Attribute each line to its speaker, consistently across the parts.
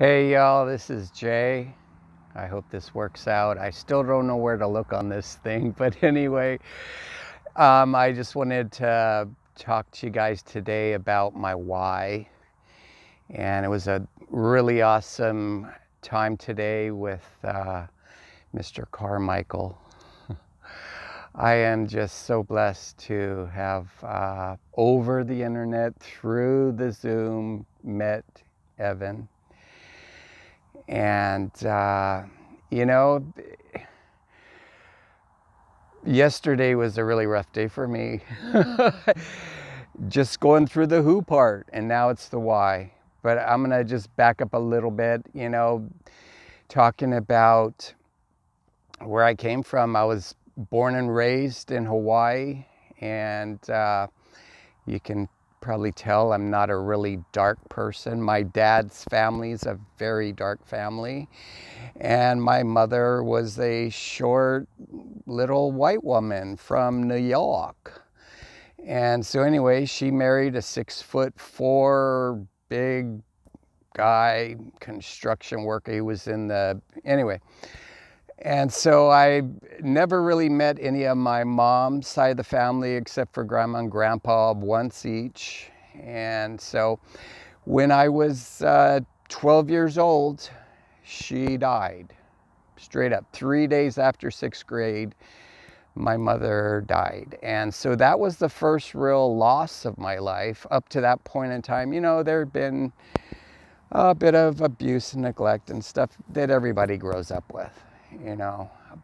Speaker 1: Hey y'all, this is Jay. I hope this works out. I still don't know where to look on this thing, but anyway, I just wanted to talk to you guys today about my why. And it was a really awesome time today with Mr. Carmichael. I am just so blessed to have over the internet through the Zoom met Evan. And, yesterday was a really rough day for me. Just going through the who part, and now it's the why. But I'm going to just back up a little bit, talking about where I came from. I was born and raised in Hawaii, and you can probably tell I'm not a really dark person. My dad's family is a very dark family, and my mother was a short little white woman from New York. And so anyway, she married a 6'4" big guy, construction worker. He was anyway. And so I never really met any of my mom's side of the family except for grandma and grandpa once each. And so when I was 12 years old, she died. Straight up, 3 days after 6th grade, my mother died. And so that was the first real loss of my life. Up to that point in time, there had been a bit of abuse and neglect and stuff that everybody grows up with.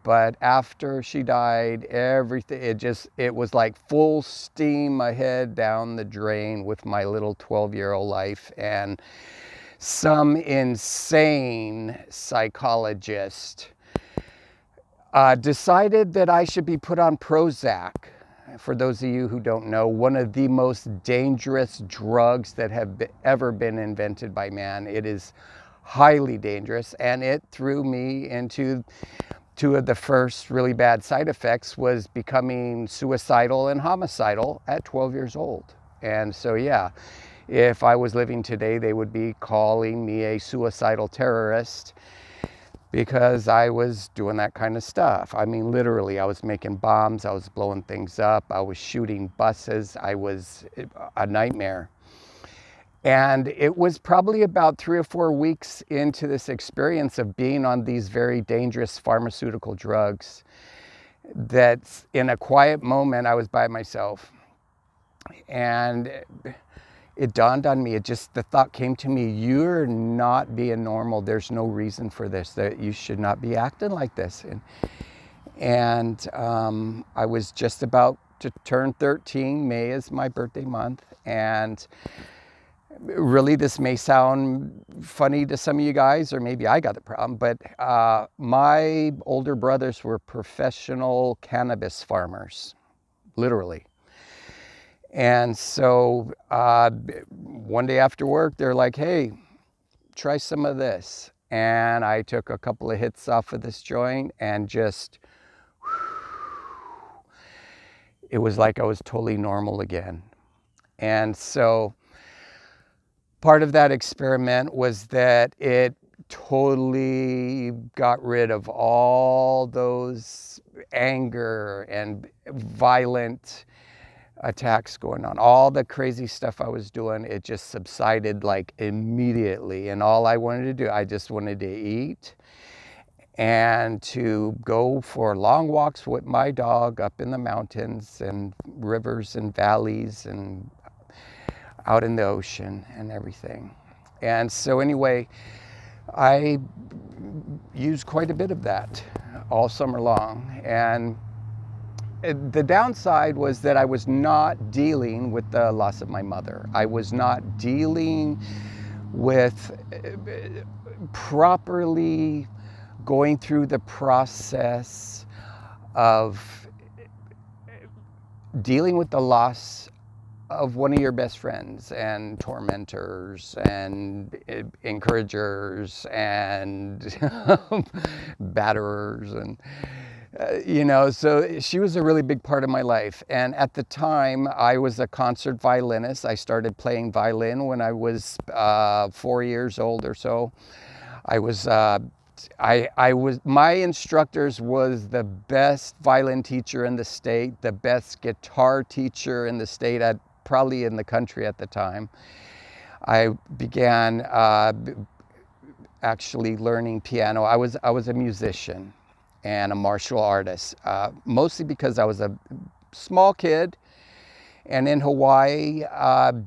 Speaker 1: But after she died, everything, it was like full steam ahead down the drain with my little 12-year-old life. And some insane psychologist decided that I should be put on Prozac. For those of you who don't know, one of the most dangerous drugs that have ever been invented by man. It is highly dangerous, and it threw me into two of the first really bad side effects, was becoming suicidal and homicidal at 12 years old. And so yeah, if I was living today, they would be calling me a suicidal terrorist because I was doing that kind of stuff. I mean, literally, I was making bombs, I was blowing things up, I was shooting buses, I was a nightmare. And it was probably about 3 or 4 weeks into this experience of being on these very dangerous pharmaceutical drugs that in a quiet moment, I was by myself. And it dawned on me, the thought came to me, you're not being normal. There's no reason for this, that you should not be acting like this. And I was just about to turn 13. May is my birthday month. And really, this may sound funny to some of you guys, or maybe I got the problem, but my older brothers were professional cannabis farmers, literally. And so one day after work, they're like, hey, try some of this. And I took a couple of hits off of this joint and it was like I was totally normal again. And so part of that experiment was that it totally got rid of all those anger and violent attacks going on. All the crazy stuff I was doing, it just subsided like immediately. And all I wanted to do, I just wanted to eat and to go for long walks with my dog up in the mountains and rivers and valleys and out in the ocean and everything. And so anyway, I used quite a bit of that all summer long. And the downside was that I was not dealing with the loss of my mother. I was not dealing with properly going through the process of dealing with the loss of one of your best friends and tormentors and encouragers and batterers. And You know, so she was a really big part of my life. And at the time, I was a concert violinist. I started playing violin when I was 4 years old or so. I was, my instructors was the best violin teacher in the state, the best guitar teacher in the state, probably in the country at the time. I began actually learning piano. I was a musician and a martial artist, mostly because I was a small kid, and in Hawaii,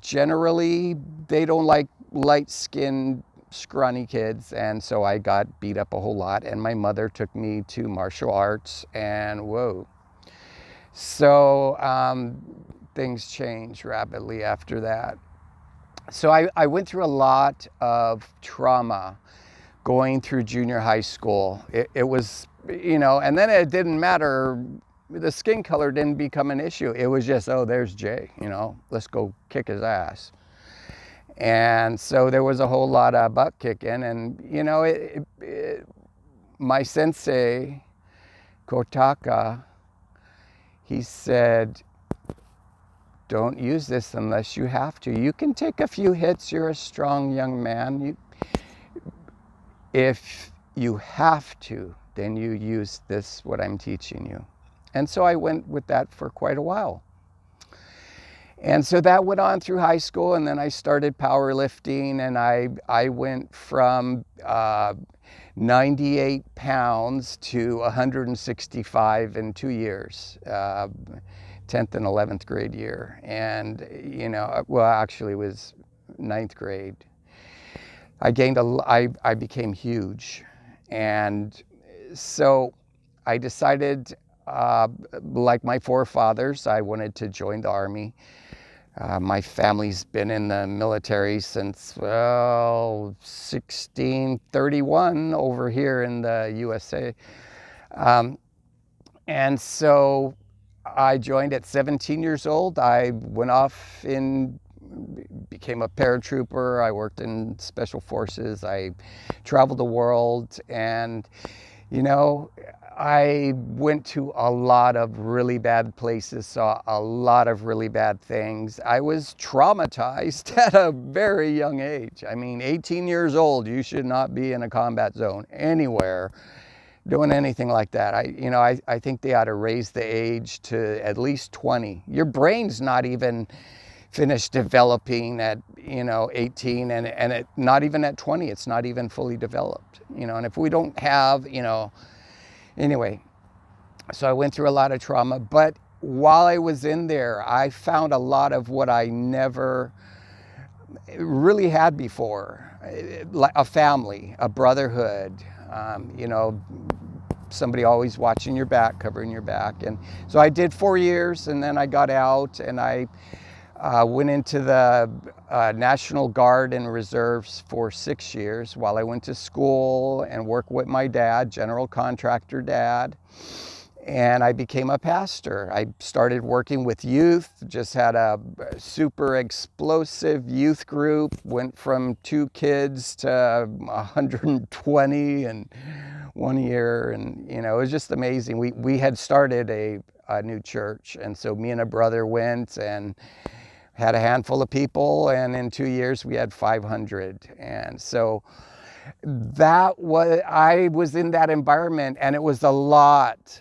Speaker 1: generally they don't like light-skinned, scrawny kids, and so I got beat up a whole lot, and my mother took me to martial arts, and whoa. So things changed rapidly after that. So I went through a lot of trauma going through junior high school. It was, you know, and then it didn't matter. The skin color didn't become an issue. It was just, oh, there's Jay, you know, let's go kick his ass. And so there was a whole lot of butt kicking. And, you know, my sensei, Kotaka, he said, don't use this unless you have to. You can take a few hits. You're a strong young man. If you have to, then you use this, what I'm teaching you. And so I went with that for quite a while. And so that went on through high school, and then I started powerlifting, and I went from 98 pounds to 165 in 2 years, 10th and 11th grade year. And, you know, well, actually it was 9th grade. I became huge. And so I decided, like my forefathers, I wanted to join the Army. My family's been in the military since, well, 1631 over here in the USA. And so I joined at 17 years old. I went off became a paratrooper. I worked in special forces. I traveled the world, and, you know, I went to a lot of really bad places, saw a lot of really bad things. I was traumatized at a very young age. I mean, 18 years old, you should not be in a combat zone anywhere doing anything like that. I think they ought to raise the age to at least 20. Your brain's not even finished developing at, 18, and not even at 20, it's not even fully developed, and if we don't have, anyway, so I went through a lot of trauma, but while I was in there, I found a lot of what I never really had before, like a family, a brotherhood, somebody always watching your back, covering your back. And so I did 4 years, and then I got out, and I went into the National Guard and Reserves for 6 years while I went to school and worked with my dad, general contractor dad, and I became a pastor. I started working with youth, just had a super explosive youth group, went from 2 kids to 120 in 1 year, and it was just amazing. We had started a new church, and so me and a brother went and had a handful of people, and in 2 years we had 500. And so I was in that environment, and it was a lot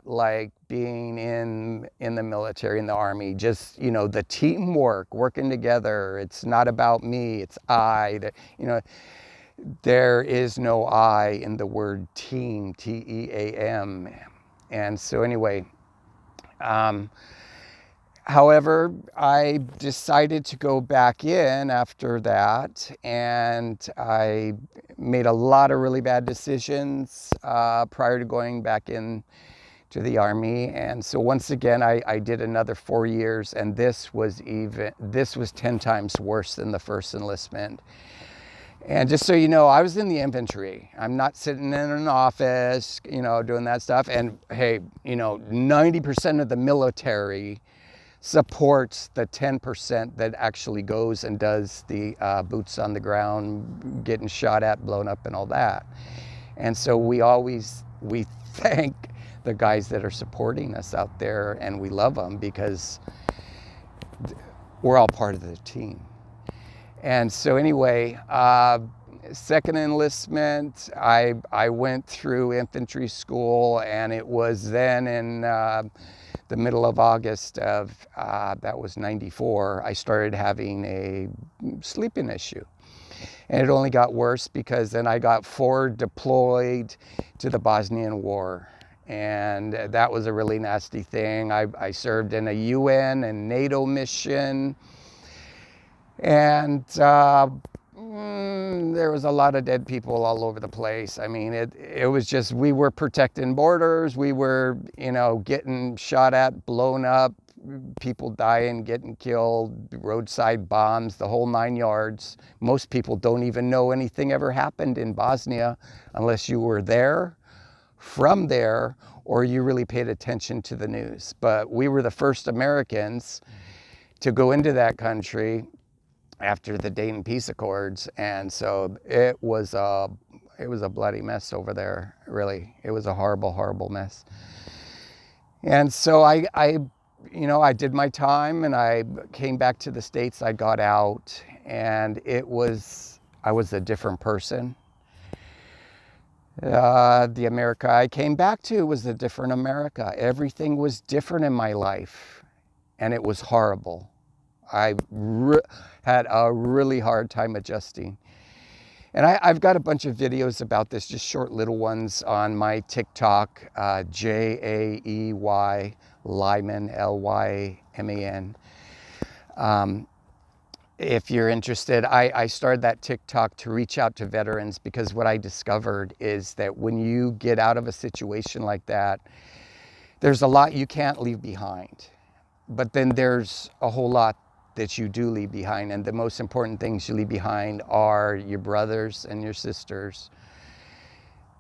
Speaker 1: like being in the military, in the Army. Just, the teamwork, working together. It's not about me, it's I. There is no I in the word team, T-E-A-M. And so anyway, however, I decided to go back in after that, and I made a lot of really bad decisions prior to going back in to the Army. And so once again, I did another 4 years, and this was 10 times worse than the first enlistment. And just so you know, I was in the infantry. I'm not sitting in an office, doing that stuff. And hey, 90% of the military supports the 10% that actually goes and does the boots on the ground, getting shot at, blown up, and all that. And so we thank the guys that are supporting us out there, and we love them because we're all part of the team. And so anyway, second enlistment, I went through infantry school, and it was then in the middle of August of, that was 94, I started having a sleeping issue. And it only got worse because then I got forward deployed to the Bosnian War. And that was a really nasty thing. I served in a UN and NATO mission. And there was a lot of dead people all over the place. I mean, it was just, we were protecting borders. We were, getting shot at, blown up, people dying, getting killed, roadside bombs, the whole 9 yards. Most people don't even know anything ever happened in Bosnia unless you were there, from there, or you really paid attention to the news. But we were the first Americans to go into that country after the Dayton Peace Accords, and so it was a bloody mess over there. Really, it was a horrible, horrible mess. And so I did my time, and I came back to the States. I got out, and I was a different person. The America I came back to was a different America. Everything was different in my life, and it was horrible. I had a really hard time adjusting. And I've got a bunch of videos about this, just short little ones on my TikTok, Jaey Lyman, Lyman. If you're interested, I started that TikTok to reach out to veterans, because what I discovered is that when you get out of a situation like that, there's a lot you can't leave behind. But then there's a whole lot that you do leave behind, and the most important things you leave behind are your brothers and your sisters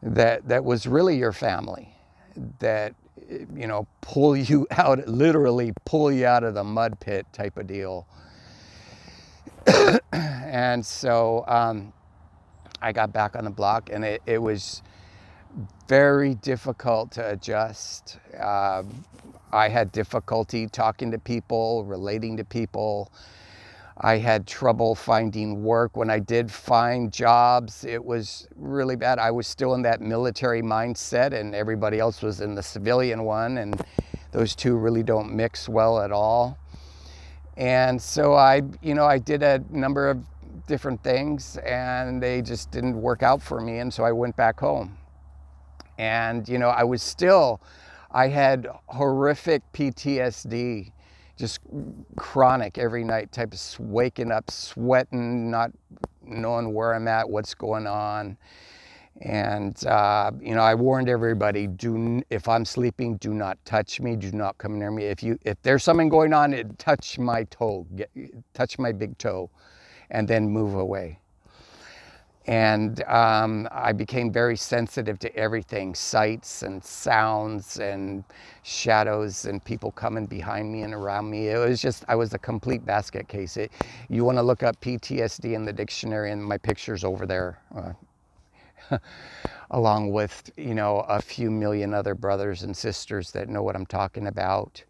Speaker 1: that was really your family, that pull you out, literally pull you out of the mud pit type of deal. And so I got back on the block, and it was very difficult to adjust. I had difficulty talking to people, relating to people. I had trouble finding work. When I did find jobs, it was really bad. I was still in that military mindset, and everybody else was in the civilian one, and those two really don't mix well at all. And so I did a number of different things, and they just didn't work out for me, and so I went back home. And I had horrific PTSD, just chronic every night, type of waking up, sweating, not knowing where I'm at, what's going on. And, I warned everybody, if I'm sleeping, do not touch me, do not come near me. If there's something going on, touch my toe, touch my big toe, and then move away. And I became very sensitive to everything, sights and sounds and shadows and people coming behind me and around me. It was just, I was a complete basket case. You want to look up PTSD in the dictionary, and my picture's over there, along with, a few million other brothers and sisters that know what I'm talking about.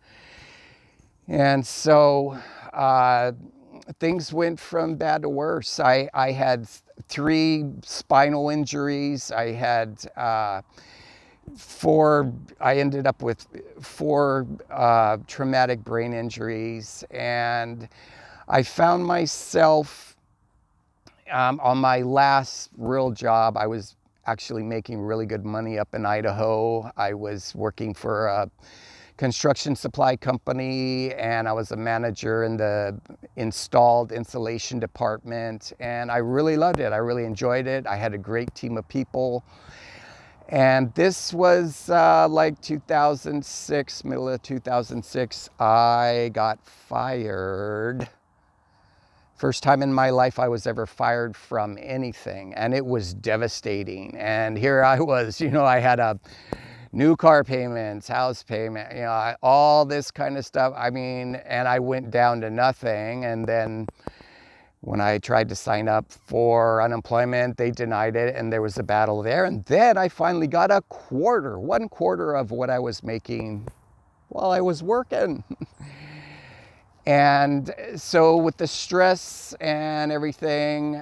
Speaker 1: And so things went from bad to worse. I had 3 spinal injuries. I ended up with 4 traumatic brain injuries. And I found myself on my last real job. I was actually making really good money up in Idaho. I was working for a construction supply company, and I was a manager in the insulation department, and I really loved it. I really enjoyed it. I had a great team of people. And this was like 2006, middle of 2006, I got fired. First time in my life I was ever fired from anything, and it was devastating. And here I was, I had a new car payments, house payment, all this kind of stuff. I mean, and I went down to nothing. And then When I tried to sign up for unemployment, they denied it, and there was a battle there. And then I finally got one quarter of what I was making while I was working. And so with the stress and everything,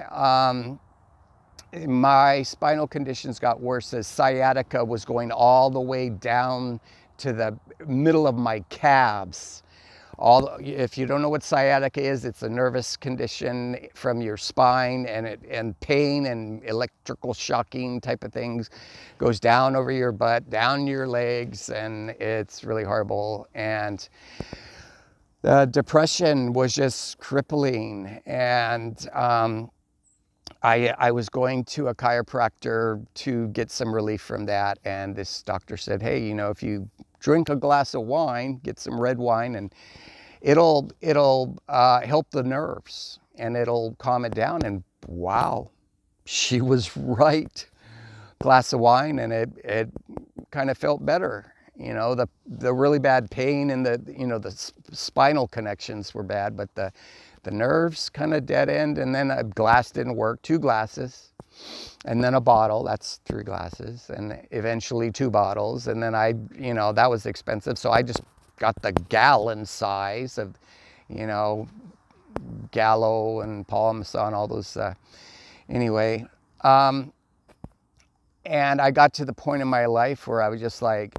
Speaker 1: my spinal conditions got worse as sciatica was going all the way down to the middle of my calves. If you don't know what sciatica is, it's a nervous condition from your spine, and pain and electrical shocking type of things goes down over your butt, down your legs, and it's really horrible. And the depression was just crippling, and I was going to a chiropractor to get some relief from that, and this doctor said, hey, you know, if you drink a glass of wine, get some red wine, and it'll help the nerves, and it'll calm it down. And wow, she was right. Glass of wine, and it kind of felt better. You know, the really bad pain and the spinal connections were bad, but the nerves kind of dead end. And then a glass didn't work, 2 glasses, and then a bottle, that's 3 glasses, and eventually 2 bottles. And then that was expensive. So I just got the gallon size of, Gallo and Parmesan, all those, anyway. And I got to the point in my life where I was just like,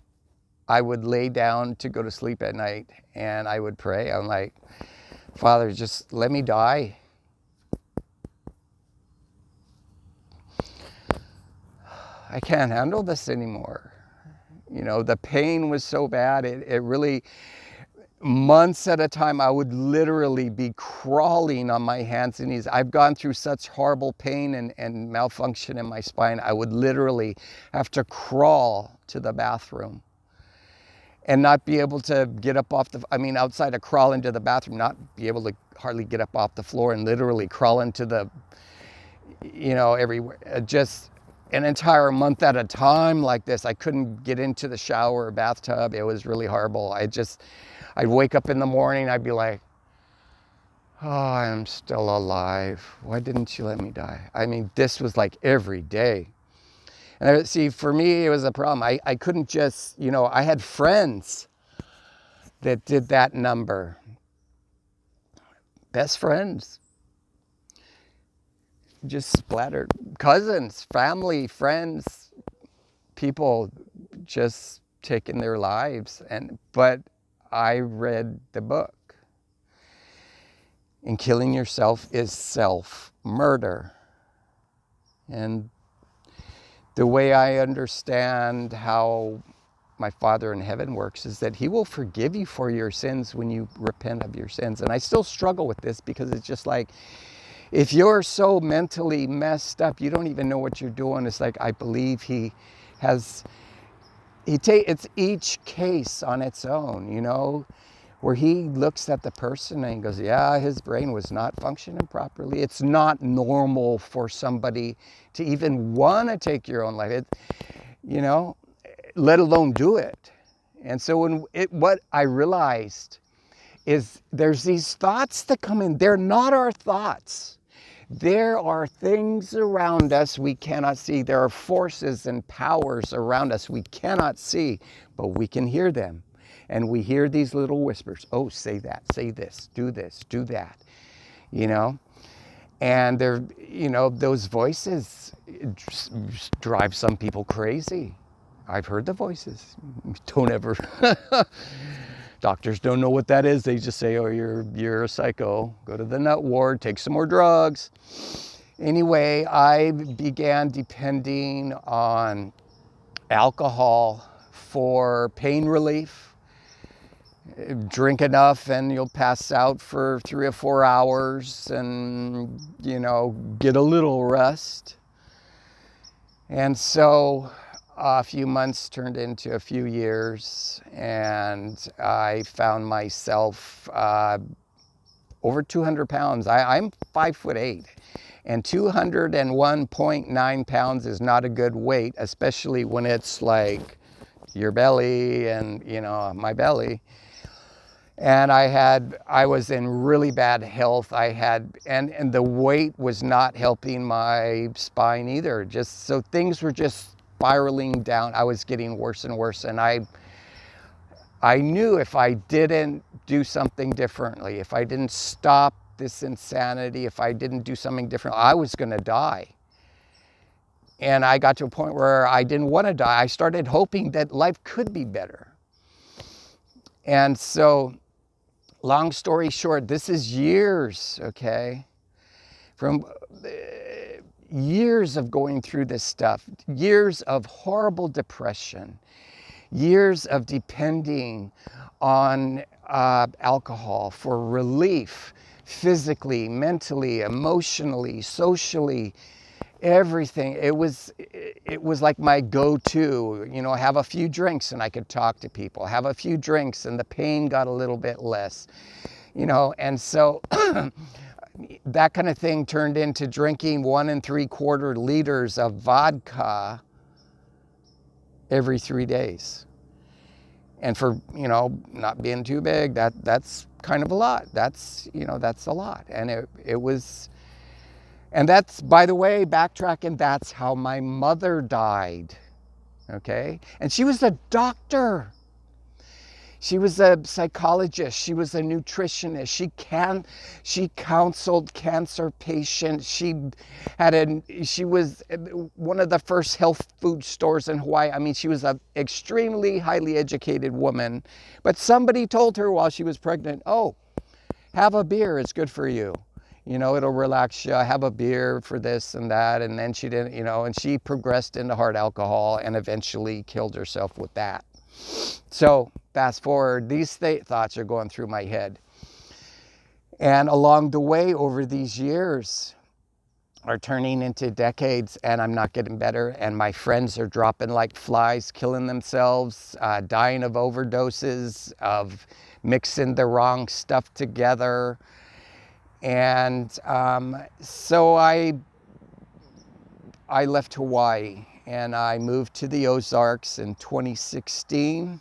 Speaker 1: I would lay down to go to sleep at night, and I would pray. I'm like, Father, just let me die. I can't handle this anymore. The pain was so bad. It really, months at a time, I would literally be crawling on my hands and knees. I've gone through such horrible pain and malfunction in my spine. I would literally have to crawl to the bathroom and not be able to get up off outside, crawl into the bathroom, not be able to hardly get up off the floor, and literally crawl into the, everywhere. Just an entire month at a time like this. I couldn't get into the shower or bathtub. It was really horrible. I'd wake up in the morning, I'd be like, oh, I'm still alive. Why didn't you let me die? This was like every day. And see, for me, it was a problem. I couldn't just, I had friends that did that number. Best friends. Just splattered. Cousins, family, friends, people just taking their lives. But I read the book. And killing yourself is self-murder. And the way I understand how my Father in heaven works is that he will forgive you for your sins when you repent of your sins. And I still struggle with this, because it's just like, if you're so mentally messed up, you don't even know what you're doing. It's like, I believe it's each case on its own, where he looks at the person and he goes, yeah, his brain was not functioning properly. It's not normal for somebody to even want to take your own life, let alone do it. And so what I realized is there's these thoughts that come in. They're not our thoughts. There are things around us we cannot see. There are forces and powers around us we cannot see, but we can hear them. And we hear these little whispers. Oh, say that, say this, do that, And they're, those voices drive some people crazy. I've heard the voices. Don't ever, doctors don't know what that is. They just say, oh, you're a psycho. Go to the nut ward, take some more drugs. Anyway, I began depending on alcohol for pain relief. Drink enough and you'll pass out for 3 or 4 hours and, get a little rest. And so a few months turned into a few years, and I found myself over 200 pounds. I'm 5'8", and 201.9 pounds is not a good weight, especially when it's like your belly and, my belly. And I was in really bad health. And the weight was not helping my spine either. Just so things were just spiraling down. I was getting worse and worse. And I knew if I didn't do something differently, if I didn't stop this insanity, if I didn't do something different, I was going to die. And I got to a point where I didn't want to die. I started hoping that life could be better. And so, long story short, this is years, okay? From years of going through this stuff, years of horrible depression, years of depending on alcohol for relief, physically, mentally, emotionally, socially, everything. It was like my go-to, you know, have a few drinks and I could talk to people, have a few drinks and the pain got a little bit less, you know. And so that kind of thing turned into drinking 1 3/4 liters of vodka every 3 days. And for, you know, not being too big, that's kind of a lot. That's, you know, that's a lot. And it was, and that's, by the way, backtracking, that's how my mother died, okay? And she was a doctor. She was a psychologist. She was a nutritionist. She counseled cancer patients. She was one of the first health food stores in Hawaii. I mean, she was an extremely highly educated woman. But somebody told her while she was pregnant, oh, have a beer, it's good for you. You know, it'll relax you. Have a beer for this and that. And then she didn't, you know, and she progressed into hard alcohol and eventually killed herself with that. So fast forward, these thoughts are going through my head. And along the way, over these years, are turning into decades, and I'm not getting better. And my friends are dropping like flies, killing themselves, dying of overdoses, of mixing the wrong stuff together. And so I left Hawaii and I moved to the Ozarks in 2016.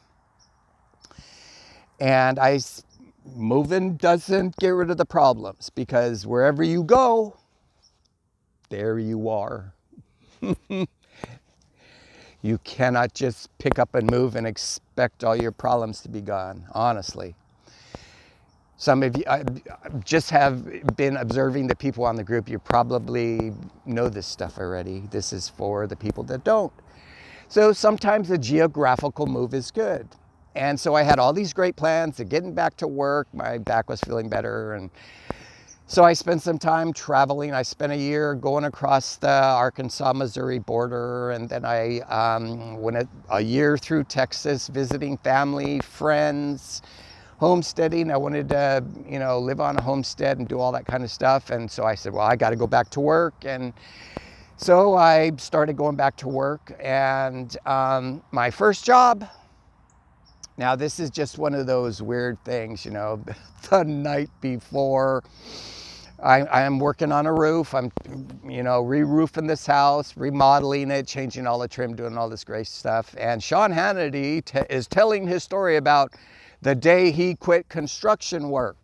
Speaker 1: And moving doesn't get rid of the problems, because wherever you go, there you are. You cannot just pick up and move and expect all your problems to be gone, honestly. Some of you just have been observing the people on the group. You probably know this stuff already. This is for the people that don't. So sometimes a geographical move is good. And so I had all these great plans of getting back to work. My back was feeling better. And so I spent some time traveling. I spent a year going across the Arkansas-Missouri border. And then I went a year through Texas, visiting family, friends, homesteading. I wanted to, you know, live on a homestead and do all that kind of stuff. And so I said, well, I got to go back to work. And so I started going back to work. And my first job, now this is just one of those weird things, you know, the night before I am working on a roof. I'm, you know, re-roofing this house, remodeling it, changing all the trim, doing all this great stuff. And Sean Hannity is telling his story about the day he quit construction work,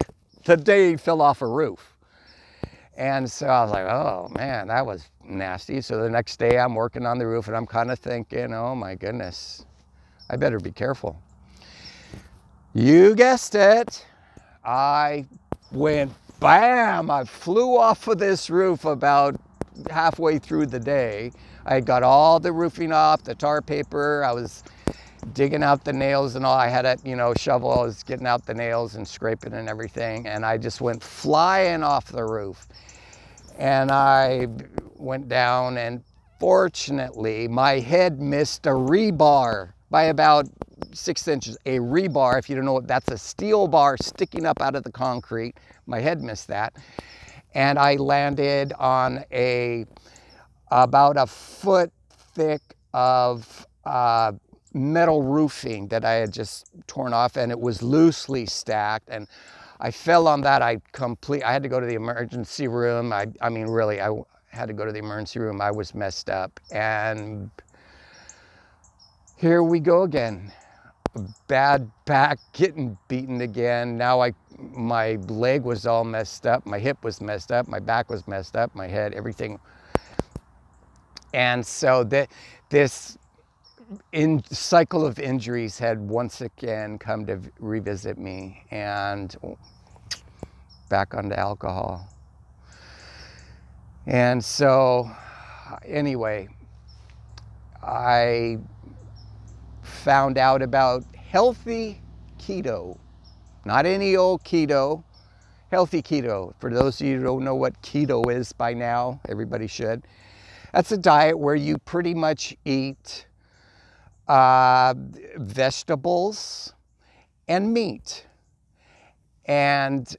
Speaker 1: the day he fell off a roof. And so I was like, oh man, that was nasty. So the next day I'm working on the roof and I'm kind of thinking, oh my goodness, I better be careful. You guessed it. I went bam, I flew off of this roof about halfway through the day. I got all the roofing off, the tar paper. I was digging out the nails and all. I had a, you know, shovel. I was getting out the nails and scraping and everything. And I just went flying off the roof. And I went down, and fortunately my head missed a rebar by about 6 inches. A rebar, if you don't know what that's, a steel bar sticking up out of the concrete. My head missed that. And I landed on about a foot thick of metal roofing that I had just torn off, and it was loosely stacked. And I fell on that. I had to go to the emergency room. I mean, really, I had to go to the emergency room. I was messed up. And here we go again. bad back, getting beaten again. Now my leg was all messed up, my hip was messed up, my back was messed up, my head, everything. And so this cycle of injuries had once again come to revisit me, and back onto alcohol. And so anyway, I found out about healthy keto. Not any old keto, healthy keto. For those of you who don't know what keto is by now, everybody should. That's a diet where you pretty much eat vegetables and meat and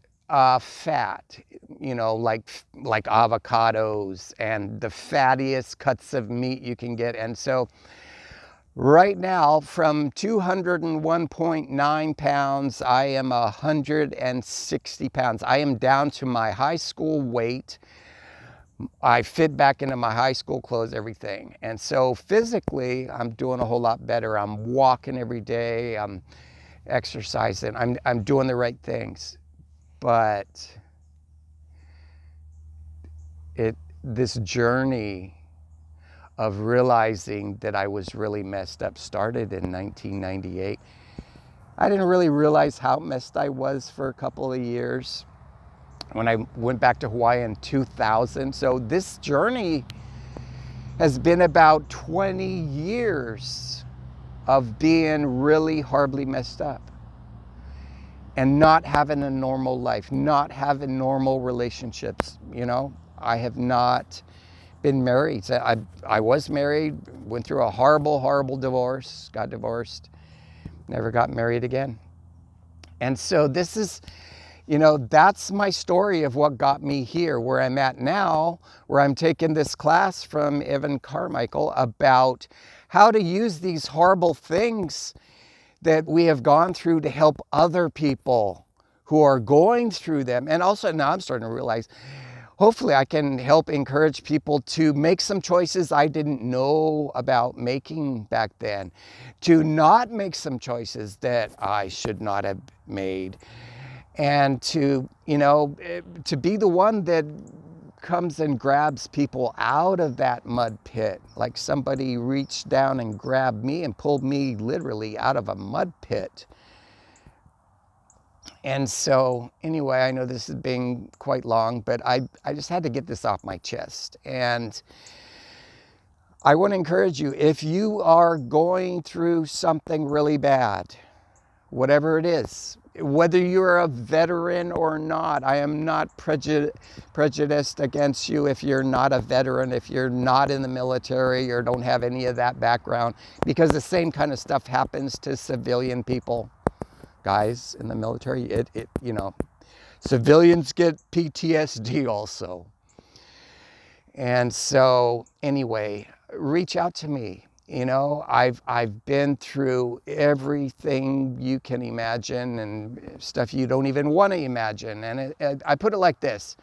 Speaker 1: fat, you know, like avocados and the fattiest cuts of meat you can get. And so right now, from 201.9 pounds, I am 160 pounds. I am down to my high school weight. I fit back into my high school clothes, everything. And so physically, I'm doing a whole lot better. I'm walking every day. I'm exercising. I'm doing the right things. But this journey of realizing that I was really messed up started in 1998. I didn't really realize how messed I was for a couple of years when I went back to Hawaii in 2000. So this journey has been about 20 years of being really horribly messed up and not having a normal life, not having normal relationships. You know, I have not been married. I was married, went through a horrible, horrible divorce, got divorced, never got married again. And so this is, you know, that's my story of what got me here, where I'm at now, where I'm taking this class from Evan Carmichael about how to use these horrible things that we have gone through to help other people who are going through them. And also now I'm starting to realize, hopefully I can help encourage people to make some choices I didn't know about making back then, to not make some choices that I should not have made, and to, you know, to be the one that comes and grabs people out of that mud pit, like somebody reached down and grabbed me and pulled me literally out of a mud pit. And so anyway, I know this is being quite long, but I just had to get this off my chest. And I want to encourage you, if you are going through something really bad, whatever it is, whether you're a veteran or not, I am not prejudiced against you if you're not a veteran, if you're not in the military or don't have any of that background, because the same kind of stuff happens to civilian people. Guys in the military, you know, civilians get PTSD also. And so anyway, reach out to me. You know, I've been through everything you can imagine and stuff you don't even want to imagine. And I put it like this.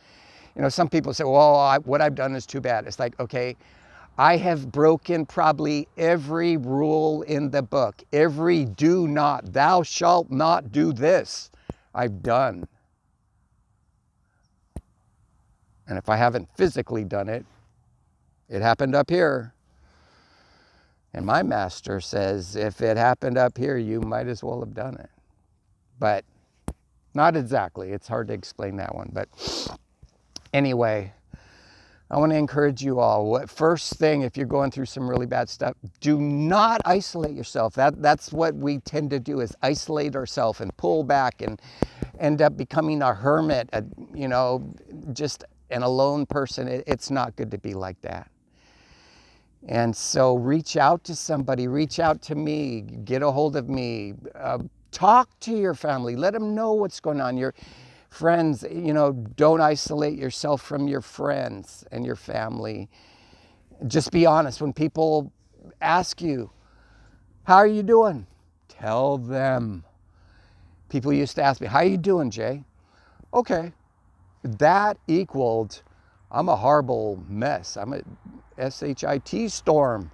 Speaker 1: You know, some people say, well, what I've done is too bad. It's like, okay, I have broken probably every rule in the book. Every do not, thou shalt not do this, I've done. And if I haven't physically done it, it happened up here. And my master says, if it happened up here, you might as well have done it. But not exactly. It's hard to explain that one. But anyway, I want to encourage you all. First thing, if you're going through some really bad stuff, do not isolate yourself. That's what we tend to do, is isolate ourselves and pull back and end up becoming a hermit, you know, just an alone person. It's not good to be like that. And so reach out to somebody, reach out to me, get a hold of me, talk to your family, let them know what's going on. Your friends, you know, don't isolate yourself from your friends and your family. Just be honest. When people ask you, how are you doing? Tell them. People used to ask me, how are you doing, Jay? Okay. That equaled, I'm a horrible mess. I'm a SHIT storm.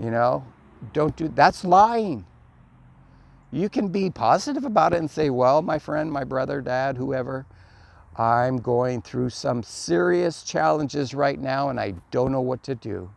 Speaker 1: You know, don't do, that's lying. You can be positive about it and say, well, my friend, my brother, dad, whoever, I'm going through some serious challenges right now and I don't know what to do.